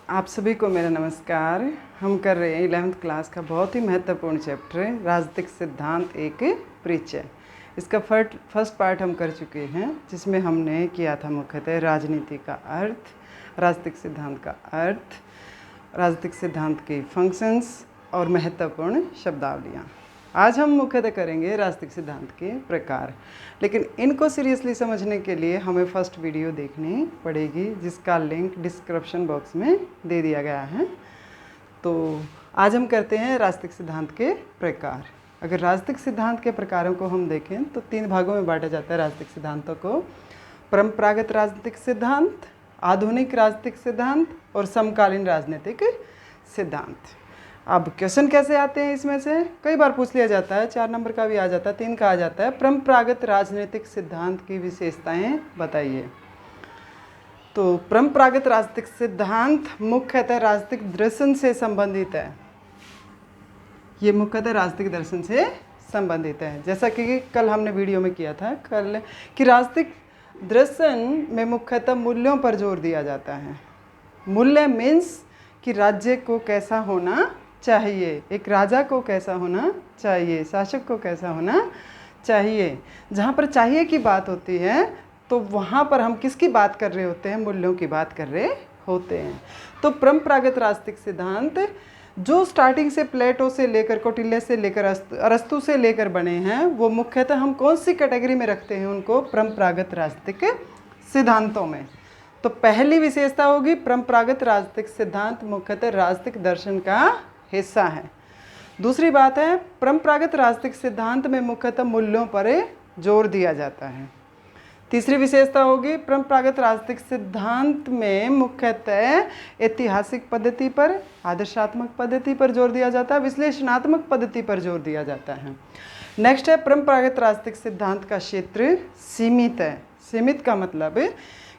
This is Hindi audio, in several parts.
आप सभी को मेरा नमस्कार। हम कर रहे हैं 11th क्लास का बहुत ही महत्वपूर्ण चैप्टर राजनीतिक सिद्धांत एक परिचय। इसका फर्स्ट पार्ट हम कर चुके हैं, जिसमें हमने किया था मुख्यतः राजनीति का अर्थ, राजनीतिक सिद्धांत का अर्थ, राजनीतिक सिद्धांत के फंक्शंस और महत्वपूर्ण शब्दावलियाँ। आज हम मुख्यतः करेंगे राजनीतिक सिद्धांत के प्रकार, लेकिन इनको सीरियसली समझने के लिए हमें फर्स्ट वीडियो देखनी पड़ेगी, जिसका लिंक डिस्क्रिप्शन बॉक्स में दे दिया गया है। तो आज हम करते हैं राजनीतिक सिद्धांत के प्रकार। अगर राजनीतिक सिद्धांत के प्रकारों को हम देखें तो 3 भागों में बांटा जाता है राजनीतिक सिद्धांतों को: परंपरागत राजनीतिक सिद्धांत, आधुनिक राजनीतिक सिद्धांत और समकालीन राजनीतिक सिद्धांत। अब क्वेश्चन कैसे आते हैं इसमें से कई बार पूछ लिया जाता है, 4 नंबर का भी आ जाता है, 3 का आ जाता है। परंपरागत राजनीतिक सिद्धांत की विशेषताएं बताइए। तो परंपरागत राजनीतिक सिद्धांत मुख्यतः राजनीतिक दर्शन से संबंधित है। ये मुख्यतः राजनीतिक दर्शन से संबंधित है, जैसा कि कल हमने वीडियो में किया था कल कि राजनीतिक दर्शन में मुख्यतः मूल्यों पर जोर दिया जाता है। मूल्य मीन्स कि राज्य को कैसा होना चाहिए, एक राजा को कैसा होना चाहिए, शासक को कैसा होना चाहिए। जहाँ पर चाहिए की बात होती है तो वहाँ पर हम किसकी बात कर रहे होते हैं? मूल्यों की बात कर रहे होते हैं। तो परंपरागत राजनीतिक सिद्धांत जो स्टार्टिंग से प्लेटो से लेकर कौटिल्य से लेकर अरस्तु से लेकर बने हैं, वो मुख्यतः हम कौन सी कैटेगरी में रखते हैं उनको? परंपरागत राजनीतिक सिद्धांतों में। तो पहली विशेषता होगी परंपरागत राजनीतिक सिद्धांत मुख्यतः राजनीतिक दर्शन का हिस्सा है। दूसरी बात है परंपरागत राजनीतिक सिद्धांत में मुख्यतः मूल्यों पर जोर दिया जाता है। तीसरी विशेषता होगी परंपरागत राजनीतिक सिद्धांत में मुख्यतः ऐतिहासिक पद्धति पर, आदर्शात्मक पद्धति पर जोर दिया जाता है, विश्लेषणात्मक पद्धति पर जोर दिया जाता है। नेक्स्ट है परंपरागत राजनीतिक सिद्धांत का क्षेत्र सीमित है। सीमित का मतलब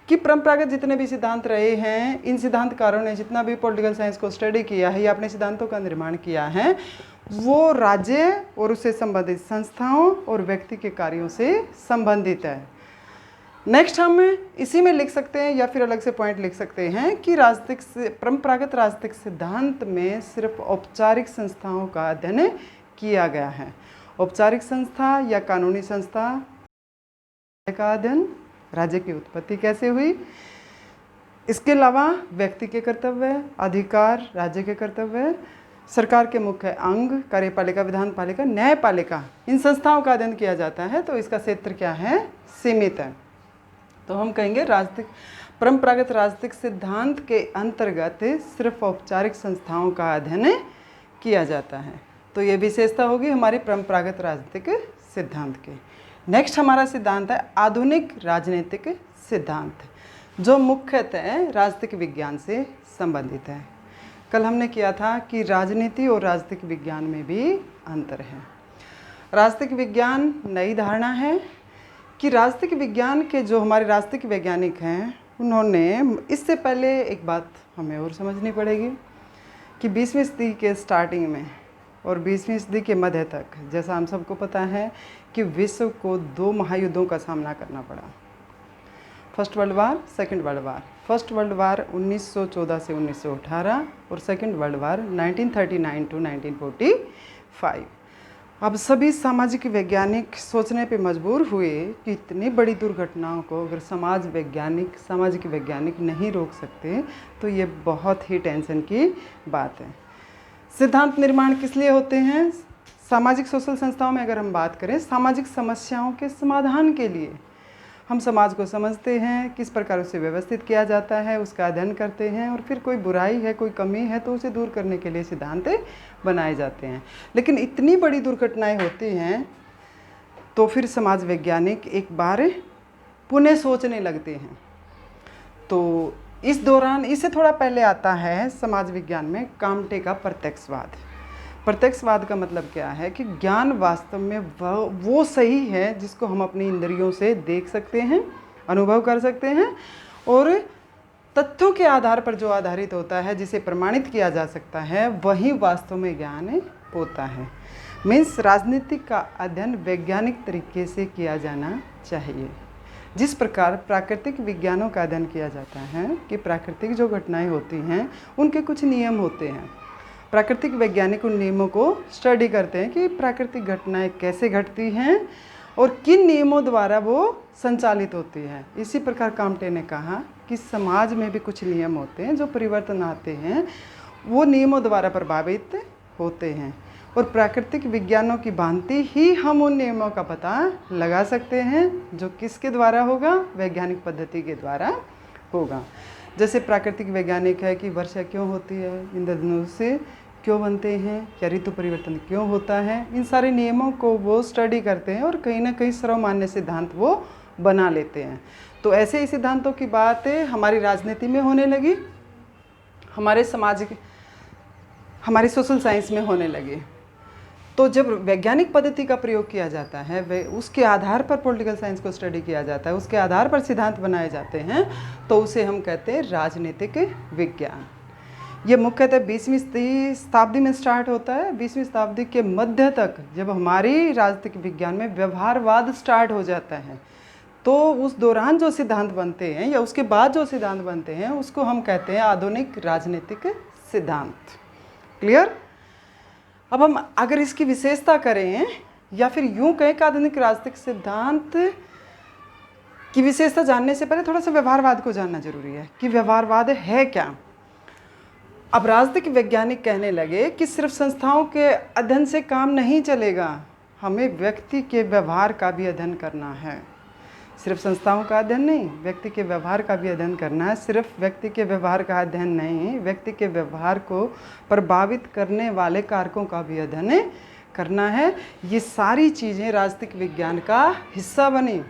कि परंपरागत जितने भी सिद्धांत रहे हैं, इन सिद्धांतकारों ने जितना भी पॉलिटिकल साइंस को स्टडी किया है या अपने सिद्धांतों का निर्माण किया है, वो राज्य और उससे संबंधित संस्थाओं और व्यक्ति के कार्यों से संबंधित है। नेक्स्ट हम इसी में लिख सकते हैं या फिर अलग से पॉइंट लिख सकते हैं कि परंपरागत राजनीतिक सिद्धांत में सिर्फ औपचारिक संस्थाओं का अध्ययन किया गया है। औपचारिक संस्था या कानूनी संस्था का अध्ययन, राज्य की उत्पत्ति कैसे हुई, इसके अलावा व्यक्ति के कर्तव्य, अधिकार, राज्य के कर्तव्य, सरकार के मुख्य अंग, कार्यपालिका, विधान पालिका, न्यायपालिका, इन संस्थाओं का अध्ययन किया जाता है। तो इसका क्षेत्र क्या है? सीमित है। तो हम कहेंगे परंपरागत राजनीतिक सिद्धांत के अंतर्गत सिर्फ औपचारिक संस्थाओं का अध्ययन किया जाता है। तो ये विशेषता होगी हमारी परंपरागत राजनीतिक सिद्धांत के। नेक्स्ट हमारा सिद्धांत है आधुनिक राजनीतिक सिद्धांत, जो मुख्यतः राजनीतिक विज्ञान से संबंधित है। कल हमने किया था कि राजनीति और राजनीतिक विज्ञान में भी अंतर है। राजनीतिक विज्ञान नई धारणा है कि राजनीतिक विज्ञान के जो हमारे राजनीतिक वैज्ञानिक हैं, उन्होंने इससे पहले एक बात हमें और समझनी पड़ेगी कि 20वीं सदी के स्टार्टिंग में और 20वीं सदी के मध्य तक, जैसा हम सबको पता है कि विश्व को 2 महायुद्धों का सामना करना पड़ा। First world war, second world war. First world war 1914 से 1918 और सेकंड वर्ल्ड वार 1939 टू 1945। अब सभी सामाजिक वैज्ञानिक सोचने पे मजबूर हुए कि इतनी बड़ी दुर्घटनाओं को अगर सामाजिक वैज्ञानिक नहीं रोक सकते तो ये बहुत ही टेंशन की बात है। सिद्धांत निर्माण किस लिए होते हैं? सामाजिक सोशल संस्थाओं में अगर हम बात करें, सामाजिक समस्याओं के समाधान के लिए हम समाज को समझते हैं, किस प्रकार उसे व्यवस्थित किया जाता है, उसका अध्ययन करते हैं और फिर कोई बुराई है, कोई कमी है तो उसे दूर करने के लिए सिद्धांत बनाए जाते हैं। लेकिन इतनी बड़ी दुर्घटनाएं होती हैं तो फिर समाज वैज्ञानिक एक बार पुनः सोचने लगते हैं। तो इस दौरान, इससे थोड़ा पहले आता है समाज विज्ञान में काम्टे का प्रत्यक्षवाद। प्रत्यक्षवाद का मतलब क्या है कि ज्ञान वास्तव में वो सही है जिसको हम अपनी इंद्रियों से देख सकते हैं, अनुभव कर सकते हैं और तथ्यों के आधार पर जो आधारित होता है, जिसे प्रमाणित किया जा सकता है, वही वास्तव में ज्ञान होता है। मीन्स राजनीति का अध्ययन वैज्ञानिक तरीके से किया जाना चाहिए। जिस प्रकार प्राकृतिक विज्ञानों का अध्ययन किया जाता है कि प्राकृतिक जो घटनाएं होती हैं उनके कुछ नियम होते हैं। प्राकृतिक वैज्ञानिक उन नियमों को स्टडी करते हैं कि प्राकृतिक घटनाएं कैसे घटती हैं और किन नियमों द्वारा वो संचालित होती है। इसी प्रकार काम्टे ने कहा कि समाज में भी कुछ नियम होते हैं जो परिवर्तन आते हैं, वो नियमों द्वारा प्रभावित होते हैं और प्राकृतिक विज्ञानों की भांति ही हम उन नियमों का पता लगा सकते हैं जो किसके द्वारा होगा, वैज्ञानिक पद्धति के द्वारा होगा। जैसे प्राकृतिक वैज्ञानिक है कि वर्षा क्यों होती है, इंद्रधनुष से क्यों बनते हैं, या ऋतु परिवर्तन क्यों होता है, इन सारे नियमों को वो स्टडी करते हैं और कहीं ना कहीं सर्वमान्य सिद्धांत वो बना लेते हैं। तो ऐसे ही सिद्धांतों की बात हमारी राजनीति में होने लगी, हमारे हमारी सोशल साइंस में होने लगी। तो जब वैज्ञानिक पद्धति का प्रयोग किया जाता है, वे उसके आधार पर पॉलिटिकल साइंस को स्टडी किया जाता है, उसके आधार पर सिद्धांत बनाए जाते हैं, तो उसे हम कहते हैं राजनीतिक विज्ञान। ये मुख्यतः 20वीं शताब्दी में स्टार्ट होता है। 20वीं शताब्दी के मध्य तक जब हमारी राजनीतिक विज्ञान में व्यवहारवाद स्टार्ट हो जाता है, तो उस दौरान जो सिद्धांत बनते हैं या उसके बाद जो सिद्धांत बनते हैं उसको हम कहते हैं आधुनिक राजनीतिक सिद्धांत। क्लियर? अब हम अगर इसकी विशेषता करें या फिर यूं कहें कि आधुनिक राजनीतिक सिद्धांत की विशेषता जानने से पहले थोड़ा सा व्यवहारवाद को जानना जरूरी है कि व्यवहारवाद है क्या। अब राजनीतिक वैज्ञानिक कहने लगे कि सिर्फ संस्थाओं के अध्ययन से काम नहीं चलेगा, हमें व्यक्ति के व्यवहार का भी अध्ययन करना है। सिर्फ संस्थाओं का अध्ययन नहीं, व्यक्ति के व्यवहार का भी अध्ययन करना है। सिर्फ व्यक्ति के व्यवहार का अध्ययन नहीं, व्यक्ति के व्यवहार को प्रभावित करने वाले कारकों का भी अध्ययन करना है। ये सारी चीज़ें राजनीतिक विज्ञान का हिस्सा बनी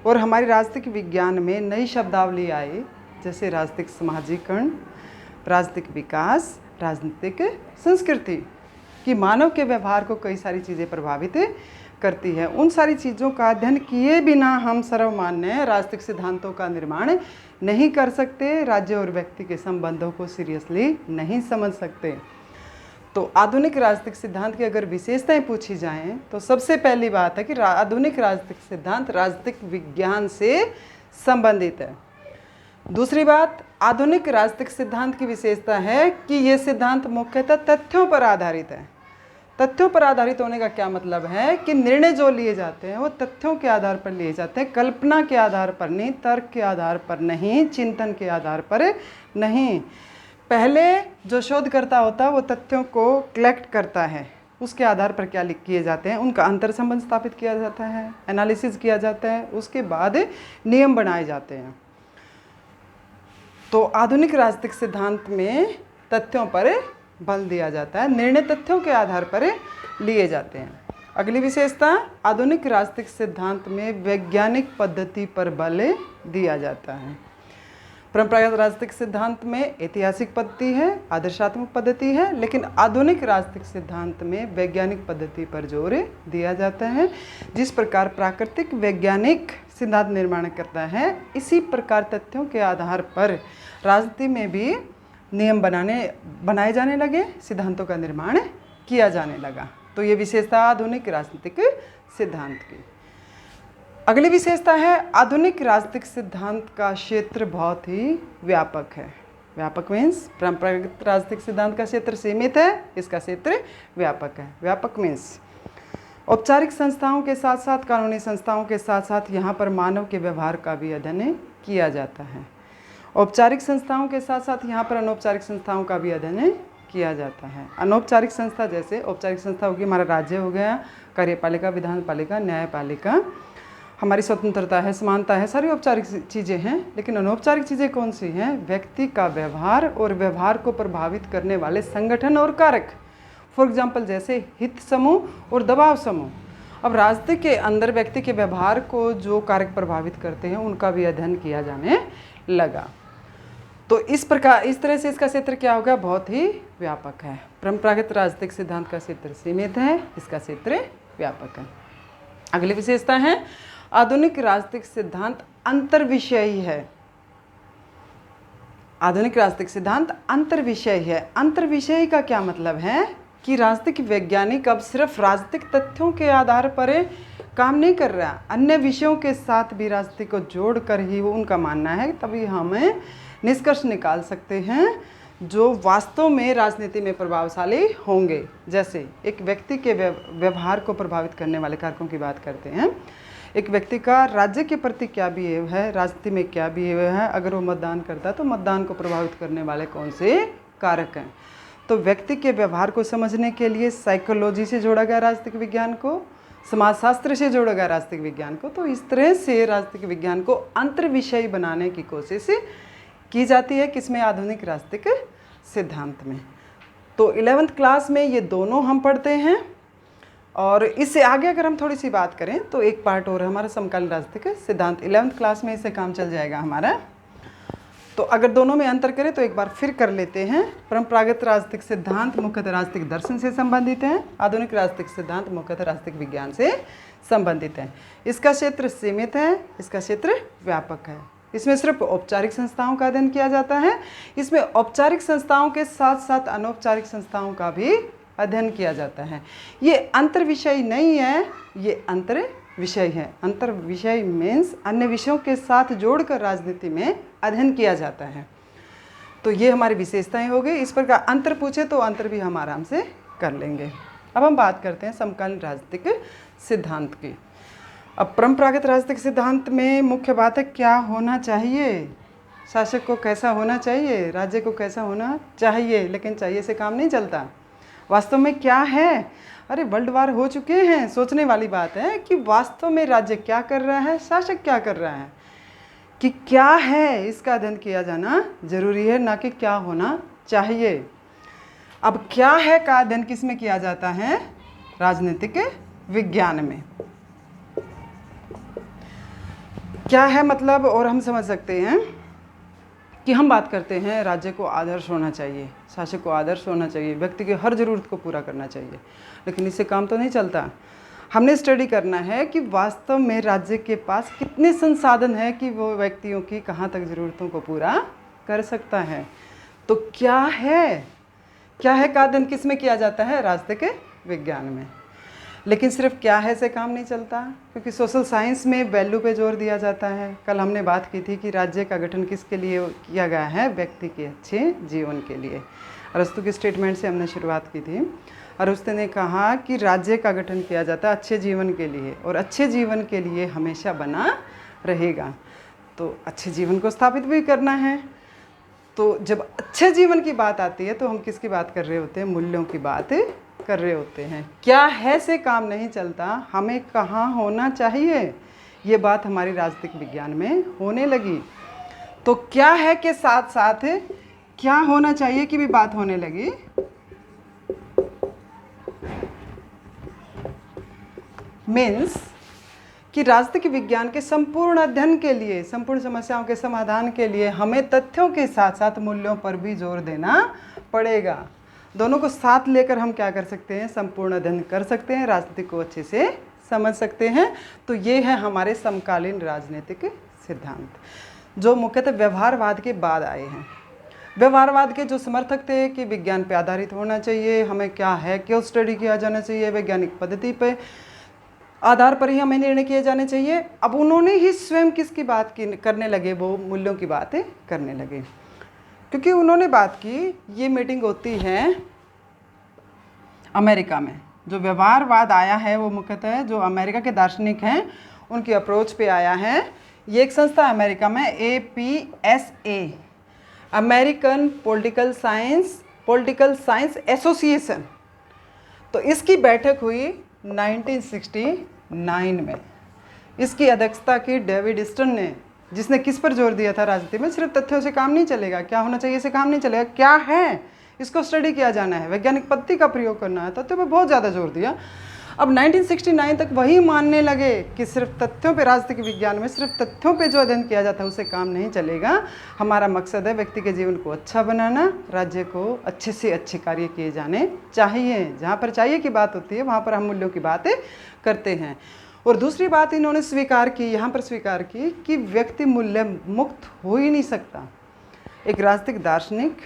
और हमारी राजनीतिक विज्ञान में नई शब्दावली आई, जैसे राजनीतिक समाजीकरण, राजनीतिक विकास, राजनीतिक संस्कृति, कि मानव के व्यवहार को कई सारी चीज़ें प्रभावित करती है। उन सारी चीज़ों का अध्ययन किए बिना हम सर्वमान्य राजनीतिक सिद्धांतों का निर्माण नहीं कर सकते, राज्य और व्यक्ति के संबंधों को सीरियसली नहीं समझ सकते। तो आधुनिक राजनीतिक सिद्धांत की अगर विशेषताएं पूछी जाएं तो सबसे पहली बात है कि आधुनिक राजनीतिक सिद्धांत राजनीतिक विज्ञान से संबंधित है। दूसरी बात, आधुनिक राजनीतिक सिद्धांत की विशेषता है कि ये सिद्धांत मुख्यतः तथ्यों पर आधारित है। तथ्यों पर आधारित होने का क्या मतलब है कि निर्णय जो लिए जाते हैं वो तथ्यों के आधार पर लिए जाते हैं, कल्पना के आधार पर नहीं, तर्क के आधार पर नहीं, चिंतन के आधार पर नहीं। पहले जो शोधकर्ता होता है वो तथ्यों को कलेक्ट करता है, उसके आधार पर क्या किए जाते हैं, उनका अंतर संबंध स्थापित किया जाता है, एनालिसिस किया जाता है, उसके बाद नियम बनाए जाते हैं। तो आधुनिक राजनीतिक सिद्धांत में तथ्यों पर बल दिया जाता है, निर्णय तथ्यों के आधार पर लिए जाते हैं। अगली विशेषता, आधुनिक राजनीतिक सिद्धांत में वैज्ञानिक पद्धति पर बल दिया जाता है। परंपरागत राजनीतिक सिद्धांत में ऐतिहासिक पद्धति है, आदर्शात्मक पद्धति है, लेकिन आधुनिक राजनीतिक सिद्धांत में वैज्ञानिक पद्धति पर जोर दिया जाता है। जिस प्रकार प्राकृतिक वैज्ञानिक सिद्धांत निर्माण करता है, इसी प्रकार तथ्यों के आधार पर राजनीति में भी नियम बनाए जाने लगे, सिद्धांतों का निर्माण किया जाने लगा। तो ये विशेषता आधुनिक राजनीतिक सिद्धांत की। अगली विशेषता है आधुनिक राजनीतिक सिद्धांत का क्षेत्र बहुत ही व्यापक है। व्यापक मीन्स परंपरागत राजनीतिक सिद्धांत का क्षेत्र सीमित है, इसका क्षेत्र व्यापक है। व्यापक मीन्स औपचारिक संस्थाओं के साथ साथ कानूनी संस्थाओं के साथ साथ यहाँ पर मानव के व्यवहार का भी अध्ययन किया जाता है। औपचारिक संस्थाओं के साथ साथ यहाँ पर अनौपचारिक संस्थाओं का भी अध्ययन किया जाता है। अनौपचारिक संस्था जैसे औपचारिक संस्था होगी हमारा राज्य हो गया, कार्यपालिका, विधानपालिका, न्यायपालिका, हमारी स्वतंत्रता है, समानता है, सारी औपचारिक चीज़ें हैं। लेकिन अनौपचारिक चीज़ें कौन सी हैं? व्यक्ति का व्यवहार और व्यवहार को प्रभावित करने वाले संगठन और कारक। फॉर एग्जाम्पल जैसे हित समूह और दबाव समूह। अब राजनीति के अंदर व्यक्ति के व्यवहार को जो कारक प्रभावित करते हैं उनका भी अध्ययन किया जाने लगा। तो इस तरह से इसका क्षेत्र क्या होगा? बहुत ही व्यापक है। परंपरागत राजनीतिक सिद्धांत का क्षेत्र सीमित है, इसका क्षेत्र व्यापक है। अगली विशेषता है आधुनिक राजनीतिक सिद्धांत अंतर्विषयी है। आधुनिक राजनीतिक सिद्धांत अंतर्विषयी है। अंतर्विषयी का क्या मतलब है कि राजनीतिक वैज्ञानिक अब सिर्फ राजनीतिक तथ्यों के आधार पर काम नहीं कर रहा, अन्य विषयों के साथ भी राजनीति को जोड़कर ही वो उनका मानना है, तभी हमें निष्कर्ष निकाल सकते हैं जो वास्तव में राजनीति में प्रभावशाली होंगे। जैसे एक व्यक्ति के व्यवहार को प्रभावित करने वाले कारकों की बात करते हैं। एक व्यक्ति का राज्य के प्रति क्या बिहेव है, राजनीति में क्या बिहेव है, अगर वो मतदान करता है तो मतदान को प्रभावित करने वाले कौन से कारक हैं। तो व्यक्ति के व्यवहार को समझने के लिए साइकोलॉजी से जोड़ा गया राजनीतिक विज्ञान को, समाजशास्त्र से जोड़ा गया राजनीतिक विज्ञान को। तो इस तरह से राजनीतिक विज्ञान को अंतर विषय बनाने की कोशिश की जाती है, किसमें, आधुनिक राजनीतिक सिद्धांत में। तो 11th क्लास में ये दोनों हम पढ़ते हैं। और इससे आगे अगर हम थोड़ी सी बात करें तो एक पार्ट और है हमारा समकालीन राजनीतिक सिद्धांत। 11th क्लास में इससे काम चल जाएगा हमारा। तो अगर दोनों में अंतर करें तो एक बार फिर कर लेते हैं। परंपरागत राजनीतिक सिद्धांत मुख्यतः राजनीतिक दर्शन से संबंधित हैं, आधुनिक राजनीतिक सिद्धांत मुख्यतः राजनीतिक विज्ञान से संबंधित हैं। इसका क्षेत्र सीमित है, इसका क्षेत्र व्यापक है। इसमें सिर्फ औपचारिक संस्थाओं का अध्ययन किया जाता है। इसमें औपचारिक संस्थाओं के साथ साथ अनौपचारिक संस्थाओं का भी अध्ययन किया जाता है। ये अंतर विषय नहीं है, ये अंतर विषय है। अंतर विषय मीन्स अन्य विषयों के साथ जोड़कर राजनीति में अध्ययन किया जाता है। तो ये हमारी विशेषताएं हो गई। इस प्रकार अंतर पूछे तो अंतर भी हम आराम से कर लेंगे। अब हम बात करते हैं समकालीन राजनीतिक सिद्धांत की। अब परंपरागत राजनीतिक सिद्धांत में मुख्य बात है क्या होना चाहिए, शासक को कैसा होना चाहिए, राज्य को कैसा होना चाहिए। लेकिन चाहिए से काम नहीं चलता, वास्तव में क्या है। अरे वर्ल्ड वार हो चुके हैं, सोचने वाली बात है कि वास्तव में राज्य क्या कर रहा है, शासक क्या कर रहा है, कि क्या है, इसका अध्ययन किया जाना जरूरी है, ना कि क्या होना चाहिए। अब क्या है का अध्ययन किस में किया जाता है, राजनीतिक विज्ञान में। क्या है मतलब, और हम समझ सकते हैं कि हम बात करते हैं राज्य को आदर्श होना चाहिए, शासक को आदर्श होना चाहिए, व्यक्ति की हर ज़रूरत को पूरा करना चाहिए। लेकिन इससे काम तो नहीं चलता। हमने स्टडी करना है कि वास्तव में राज्य के पास कितने संसाधन हैं कि वो व्यक्तियों की कहाँ तक ज़रूरतों को पूरा कर सकता है। तो क्या है का अध्ययन किस में किया जाता है, राजनीतिक विज्ञान में। लेकिन सिर्फ क्या है से काम नहीं चलता, क्योंकि सोशल साइंस में वैल्यू पे जोर दिया जाता है। कल हमने बात की थी कि राज्य का गठन किसके लिए किया गया है, व्यक्ति के अच्छे जीवन के लिए। अरस्तु के स्टेटमेंट से हमने शुरुआत की थी। अरस्तु ने कहा कि राज्य का गठन किया जाता है अच्छे जीवन के लिए, और अच्छे जीवन के लिए हमेशा बना रहेगा। तो अच्छे जीवन को स्थापित भी करना है। तो जब अच्छे जीवन की बात आती है तो हम किसकी बात कर रहे होते हैं, मूल्यों की बात कर रहे होते हैं। क्या है से काम नहीं चलता, हमें कहाँ होना चाहिए, ये बात हमारी राजनीतिक विज्ञान में होने लगी। तो क्या है के साथ साथ क्या होना चाहिए की भी बात होने लगी। मीन्स कि राजनीतिक विज्ञान के संपूर्ण अध्ययन के लिए, संपूर्ण समस्याओं के समाधान के लिए हमें तथ्यों के साथ साथ मूल्यों पर भी जोर देना पड़ेगा। दोनों को साथ लेकर हम क्या कर सकते हैं, संपूर्ण अध्ययन कर सकते हैं, राजनीति को अच्छे से समझ सकते हैं। तो ये है हमारे समकालीन राजनीतिक सिद्धांत, जो मुख्यतः व्यवहारवाद के बाद आए हैं। व्यवहारवाद के जो समर्थक थे कि विज्ञान पे आधारित होना चाहिए, हमें क्या है क्यों स्टडी किया जाना चाहिए, वैज्ञानिक पद्धति पे आधार पर ही हमें निर्णय किए जाने चाहिए। अब उन्होंने ही स्वयं किसकी बात की करने लगे, वो मूल्यों की बातें करने लगे। क्योंकि उन्होंने बात की, ये मीटिंग होती है अमेरिका में। जो व्यवहारवाद आया है वो मुख्यतः जो अमेरिका के दार्शनिक हैं उनकी अप्रोच पे आया है। ये एक संस्था अमेरिका में APSA, American political science association. तो इसकी बैठक हुई 1969 में। इसकी अध्यक्षता की डेविड स्टर्न ने, जिसने किस पर जोर दिया था, राजनीति में सिर्फ तथ्यों से काम नहीं चलेगा, क्या होना चाहिए से काम नहीं चलेगा, क्या है इसको स्टडी किया जाना है, वैज्ञानिक पद्धति का प्रयोग करना है, तथ्यों पर बहुत ज़्यादा जोर दिया। अब 1969 तक वही मानने लगे कि सिर्फ तथ्यों पे, राजनीतिक विज्ञान में सिर्फ तथ्यों पे जो अध्ययन किया जाता है उससे काम नहीं चलेगा। हमारा मकसद है व्यक्ति के जीवन को अच्छा बनाना, राज्य को अच्छे से अच्छे कार्य किए जाने चाहिए। जहाँ पर चाहिए की बात होती है वहाँ पर हम मूल्यों की बातें करते हैं। और दूसरी बात इन्होंने स्वीकार की, यहाँ पर स्वीकार की कि व्यक्ति मूल्य मुक्त हो ही नहीं सकता। एक राजनीतिक दार्शनिक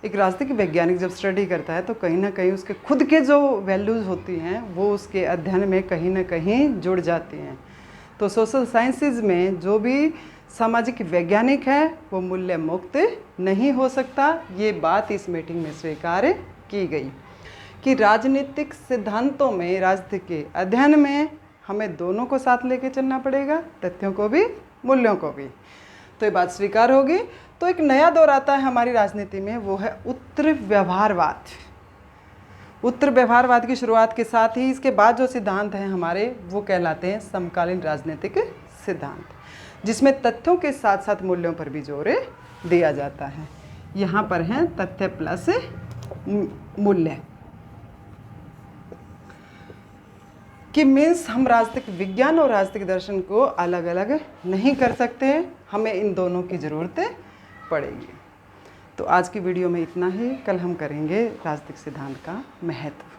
एक राजनीतिक वैज्ञानिक जब स्टडी करता है तो कहीं ना कहीं उसके खुद के जो वैल्यूज़ होती हैं वो उसके अध्ययन में कहीं ना कहीं जुड़ जाती हैं। तो सोशल साइंसेज में जो भी सामाजिक वैज्ञानिक है वो मूल्य मुक्त नहीं हो सकता। ये बात इस मीटिंग में स्वीकार की गई कि राजनीतिक सिद्धांतों में, राजनीति के अध्ययन में हमें दोनों को साथ लेके चलना पड़ेगा, तथ्यों को भी मूल्यों को भी। तो ये बात स्वीकार होगी। तो एक नया दौर आता है हमारी राजनीति में, वो है उत्तर व्यवहारवाद। उत्तर व्यवहारवाद की शुरुआत के साथ ही इसके बाद जो सिद्धांत हैं हमारे वो कहलाते हैं समकालीन राजनीतिक सिद्धांत, जिसमें तथ्यों के साथ साथ मूल्यों पर भी जोर दिया जाता है। यहाँ पर हैं तथ्य प्लस मूल्य कि मीन्स हम राजनीतिक विज्ञान और राजनीतिक दर्शन को अलग अलग नहीं कर सकते, हमें इन दोनों की ज़रूरत पड़ेगी। तो आज की वीडियो में इतना ही। कल हम करेंगे राजनीतिक सिद्धांत का महत्व।